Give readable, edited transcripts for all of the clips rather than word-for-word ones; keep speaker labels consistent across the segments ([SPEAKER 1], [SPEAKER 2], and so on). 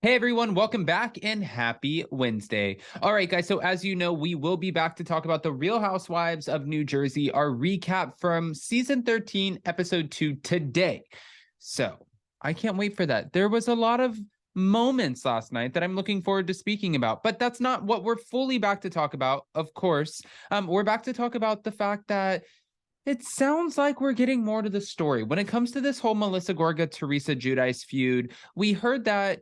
[SPEAKER 1] Hey everyone, welcome back and happy Wednesday. All right, guys, so as you know, we will be back to talk about the Real Housewives of New Jersey, our recap from season 13, episode 2 today. So I can't wait for that. There was a lot of moments last night that I'm looking forward to speaking about, but that's not what we're fully back to talk about, of course. We're back to talk about the fact that it sounds like we're getting more to the story. When it comes to this whole Melissa Gorga, Teresa Giudice feud, we heard that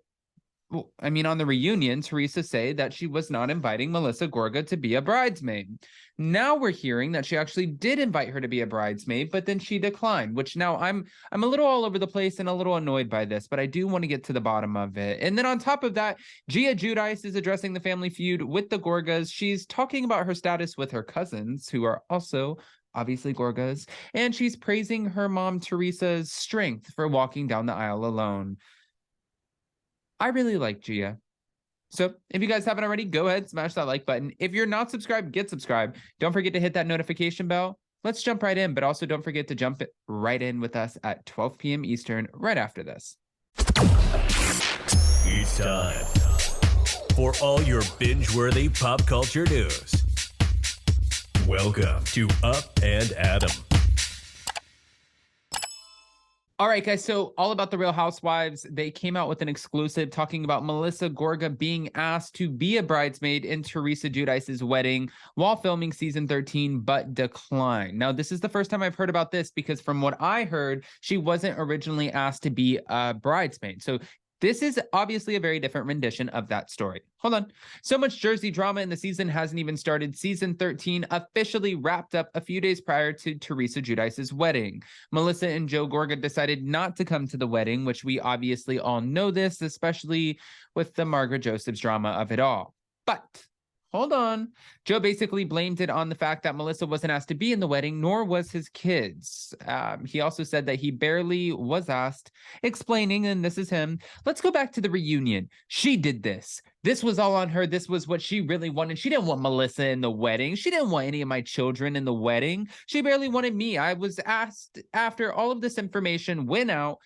[SPEAKER 1] on the reunion, Teresa said that she was not inviting Melissa Gorga to be a bridesmaid. Now we're hearing that she actually did invite her to be a bridesmaid, but then she declined, which now I'm a little all over the place and a little annoyed by this, but I do want to get to the bottom of it. And then on top of that, Gia Giudice is addressing the family feud with the Gorgas. She's talking about her status with her cousins, who are also obviously Gorgas, and she's praising her mom Teresa's strength for walking down the aisle alone. I really like Gia. So if you guys haven't already, go ahead, smash that like button. If you're not subscribed, get subscribed. Don't forget to hit that notification bell. Let's jump right in, but also don't forget to jump right in with us at 12 p.m. Eastern right after this.
[SPEAKER 2] It's time for all your binge-worthy pop culture news. Welcome to Up and Adam.
[SPEAKER 1] All right, guys, so all about the Real Housewives, they came out with an exclusive talking about Melissa Gorga being asked to be a bridesmaid in Teresa Giudice's wedding while filming season 13, but declined. Now, this is the first time I've heard about this because from what I heard, she wasn't originally asked to be a bridesmaid. So this is obviously a very different rendition of that story. Hold on. So much Jersey drama in the season hasn't even started. Season 13 officially wrapped up a few days prior to Teresa Giudice's wedding. Melissa and Joe Gorga decided not to come to the wedding, which we obviously all know this, especially with the Margaret Josephs drama of it all. But hold on. Joe basically blamed it on the fact that Melissa wasn't asked to be in the wedding, nor was his kids. He also said that he barely was asked, explaining, and this is him, let's go back to the reunion. She did this. This was all on her. This was what she really wanted. She didn't want Melissa in the wedding. She didn't want any of my children in the wedding. She barely wanted me. I was asked after all of this information went out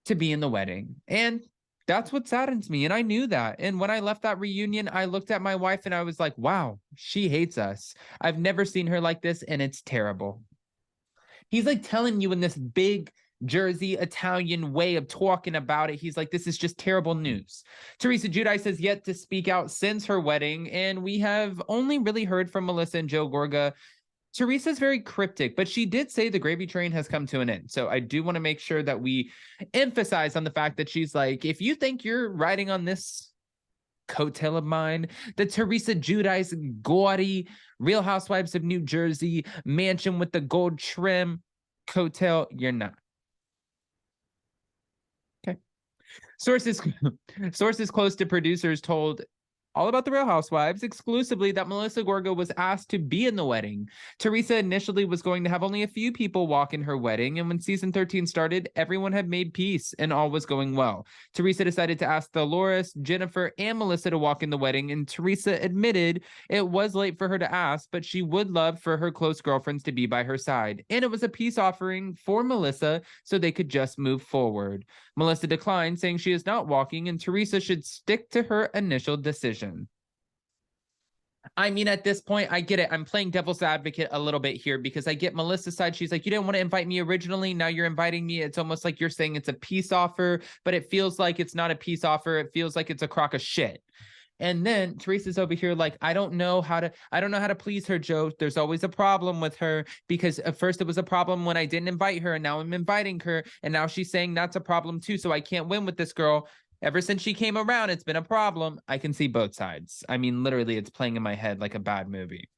[SPEAKER 1] to be in the wedding. And that's what saddens me. And I knew that. And when I left that reunion, I looked at my wife and I was like, wow, she hates us. I've never seen her like this, and it's terrible. He's like telling you in this big Jersey Italian way of talking about it. He's like, this is just terrible news. Teresa Giudice has yet to speak out since her wedding, and we have only really heard from Melissa and Joe Gorga. Teresa's very cryptic, but she did say the gravy train has come to an end. So I do want to make sure that we emphasize on the fact that she's like, if you think you're riding on this coattail of mine, the Teresa Giudice gaudy Real Housewives of New Jersey mansion with the gold trim coattail, you're not. Okay. Sources close to producers told All About the Real Housewives exclusively that Melissa Gorga was asked to be in the wedding. Teresa initially was going to have only a few people walk in her wedding, and when season 13 started, everyone had made peace and all was going well. Teresa decided to ask Dolores, Jennifer, and Melissa to walk in the wedding, and Teresa admitted it was late for her to ask, but she would love for her close girlfriends to be by her side. And it was a peace offering for Melissa so they could just move forward. Melissa declined, saying she is not walking and Teresa should stick to her initial decision. I mean, at this point, I get it. I'm playing devil's advocate a little bit here because I get Melissa's side. She's like, you didn't want to invite me originally. Now you're inviting me. It's almost like you're saying it's a peace offer, but it feels like it's not a peace offer. It feels like it's a crock of shit. And then Teresa's over here like, I don't know how to please her, Joe. There's always a problem with her because at first it was a problem when I didn't invite her and now I'm inviting her. And now she's saying that's a problem too. So I can't win with this girl. Ever since she came around, it's been a problem. I can see both sides. I mean, literally, it's playing in my head like a bad movie.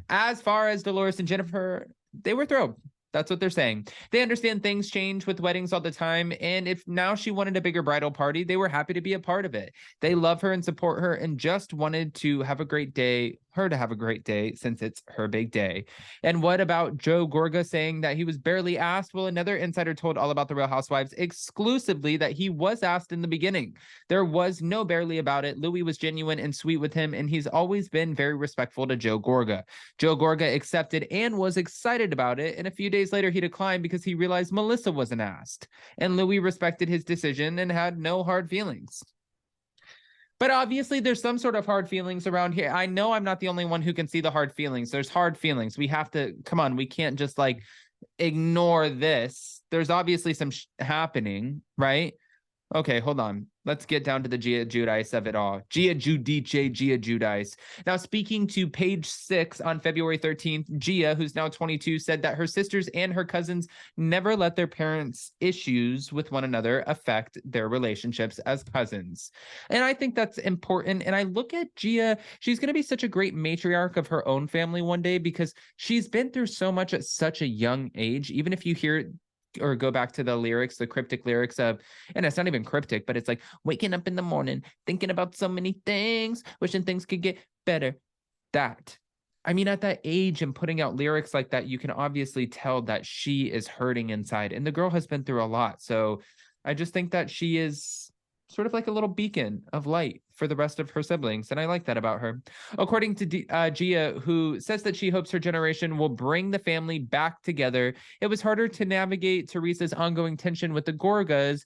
[SPEAKER 1] As far as Dolores and Jennifer, they were thrilled. That's what they're saying. They understand things change with weddings all the time. And if now she wanted a bigger bridal party, they were happy to be a part of it. They love her and support her and just wanted to have a great day, her to have a great day since it's her big day. And what about Joe Gorga saying that he was barely asked? Well, another insider told All About the Real Housewives exclusively that he was asked in the beginning. There was no barely about it. Louis was genuine and sweet with him, and he's always been very respectful to Joe Gorga. Joe Gorga accepted and was excited about it, and a few days later he declined because he realized Melissa wasn't asked. And Louis respected his decision and had no hard feelings. But obviously there's some sort of hard feelings around here. I know I'm not the only one who can see the hard feelings. There's hard feelings. We have to, come on, we can't just like ignore this. There's obviously some happening, right? Okay, hold on. Let's get down to the Gia Giudice of it all. Gia Giudice. Now, speaking to Page 6 on February 13th, Gia, who's now 22, said that her sisters and her cousins never let their parents' issues with one another affect their relationships as cousins. And I think that's important. And I look at Gia, she's going to be such a great matriarch of her own family one day because she's been through so much at such a young age. Even if you hear or go back to the lyrics, the cryptic lyrics of, and it's not even cryptic, but it's like waking up in the morning, thinking about so many things, wishing things could get better. That, I mean, at that age and putting out lyrics like that, you can obviously tell that she is hurting inside, and the girl has been through a lot. So I just think that she is sort of like a little beacon of light for the rest of her siblings, and I like that about her. According to Gia, who says that she hopes her generation will bring the family back together, it was harder to navigate Teresa's ongoing tension with the Gorgas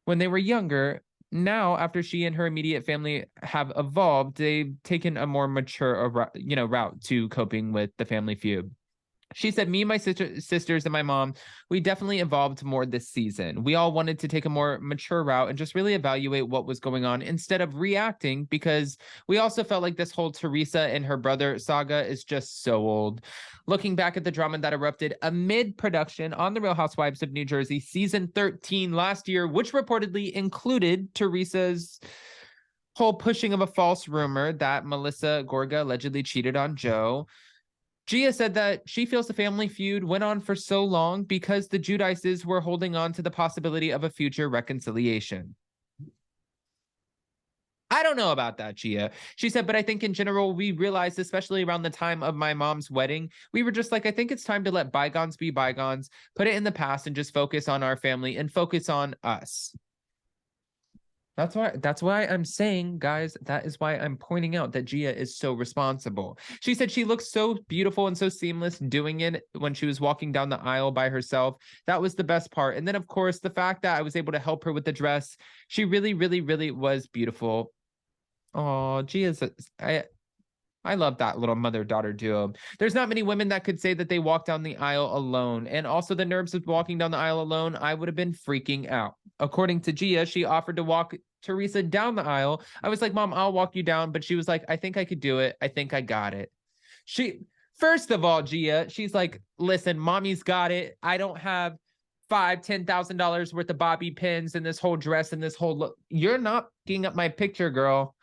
[SPEAKER 1] when they were younger. Now, after she and her immediate family have evolved, they've taken a more mature, route to coping with the family feud. She said, me and my sisters and my mom, we definitely evolved more this season. We all wanted to take a more mature route and just really evaluate what was going on instead of reacting, because we also felt like this whole Teresa and her brother saga is just so old. Looking back at the drama that erupted amid production on The Real Housewives of New Jersey season 13 last year, which reportedly included Teresa's whole pushing of a false rumor that Melissa Gorga allegedly cheated on Joe, Gia said that she feels the family feud went on for so long because the Giudices were holding on to the possibility of a future reconciliation. I don't know about that, Gia. She said, but I think in general, we realized, especially around the time of my mom's wedding, we were just like, I think it's time to let bygones be bygones, put it in the past and just focus on our family and focus on us. That's why I'm saying, guys, that is why I'm pointing out that Gia is so responsible. She said she looks so beautiful and so seamless doing it when she was walking down the aisle by herself. That was the best part. And then, of course, the fact that I was able to help her with the dress. She really, really, really was beautiful. Oh, Gia's I love that little mother-daughter duo. There's not many women that could say that they walked down the aisle alone. And also the nerves of walking down the aisle alone, I would have been freaking out. According to Gia, she offered to walk Teresa down the aisle. I was like, Mom, I'll walk you down. But she was like, I think I could do it. I think I got it. First of all, Gia, she's like, listen, mommy's got it. I don't have $10,000 worth of bobby pins and this whole dress and this whole look. You're not picking up my picture, girl.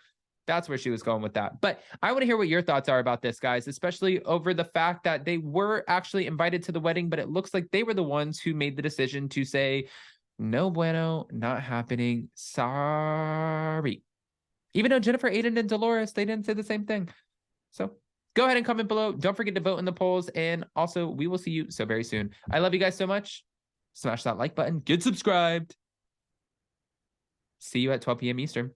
[SPEAKER 1] That's where she was going with that. But I want to hear what your thoughts are about this, guys, especially over the fact that they were actually invited to the wedding, but it looks like they were the ones who made the decision to say, no bueno, not happening. Sorry. Even though Jennifer, Aiden, and Dolores, they didn't say the same thing. So go ahead and comment below. Don't forget to vote in the polls. And also, we will see you so very soon. I love you guys so much. Smash that like button. Get subscribed. See you at 12 p.m. Eastern.